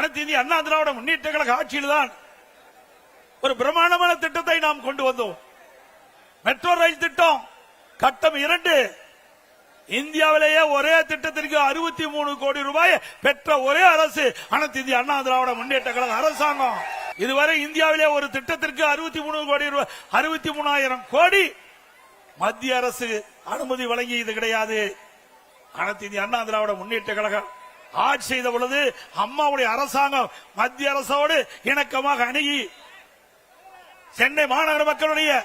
அனைத்து இந்திய அண்ணா திராவிட முன்னேற்ற கழக ஆட்சியில்தான் ஒரு பிரமாண்டமான திட்டத்தை நாம் கொண்டு வந்தோம். மெட்ரோ ரயில் திட்டம் கட்டம் 2 இந்தியாவிலேயே ஒரே திட்டத்திற்கு 63 கோடி ரூபாய் பெற்ற ஒரே அரசு அனைத்து இந்திய அண்ணா திராவிட முன்னேற்ற கழக அரசாங்கம். இதுவரை இந்தியாவிலே ஒரு திட்டத்திற்கு 63 கோடி ரூபாய் 63,000 கோடி மத்திய அரசு அனுமதி வழங்கியது கிடையாது. அனைத்து இந்திய அண்ணா திராவிட முன்னேற்ற கழகம் ஆட்சி செய்த பொழுது அம்மாவுடைய அரசாங்கம் மத்திய அரசோடு இணக்கமாக அணுகி சென்னை மாநகர மக்களுடைய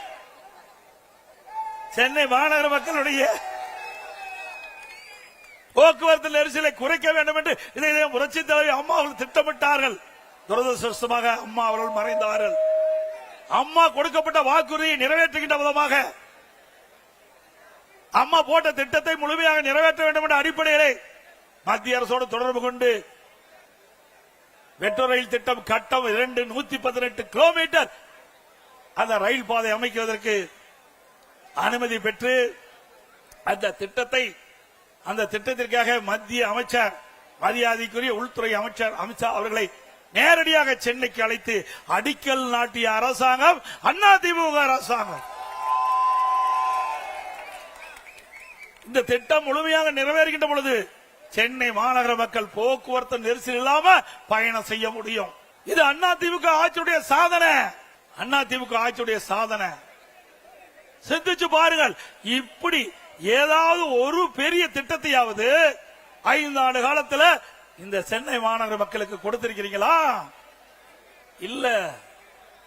போக்குவரத்து நெரிசலை குறைக்க வேண்டும் என்று இதை புரட்சி தலைவி அம்மா அவர்கள் திட்டமிட்டார்கள். துரதிருஷ்டவசமாக அம்மா அவர்கள் மறைந்தார்கள். அம்மா கொடுக்கப்பட்ட வாக்குறுதியை நிறைவேற்றுகின்ற விதமாக அம்மா போட்ட திட்டத்தை முழுமையாக நிறைவேற்ற வேண்டும் என்ற அடிப்படையிலே மத்திய அரசோடு தொடர்பு கொண்டு மெட்ரோ ரயில் திட்டம் கட்டம் 2 118 கிலோமீட்டர் அந்த ரயில் பாதை அமைக்குவதற்கு அனுமதி பெற்று அந்த திட்டத்திற்காக மத்திய அமைச்சர் மரியாதைக்குரிய உள்துறை அமைச்சர் அமித்ஷா அவர்களை நேரடியாக சென்னைக்கு அழைத்து அடிக்கல் நாட்டிய அரசாங்கம் அதிமுக அரசாங்கம். இந்த திட்டம் முழுமையாக நிறைவேறுகின்ற பொழுது சென்னை மாநகர மக்கள் போக்குவரத்து நெரிசல் இல்லாம பயணம் செய்ய முடியும். இது அதிமுக ஆட்சியுடைய சாதனை. அதிமுக ஆட்சியுடைய சாதனை. சிந்திச்சு பாருங்கள். இப்படி ஏதாவது ஒரு பெரிய திட்டத்தையாவது 5 ஆண்டு காலத்தில் இந்த சென்னை மாநகர மக்களுக்கு கொடுத்திருக்கிறீங்களா? இல்ல.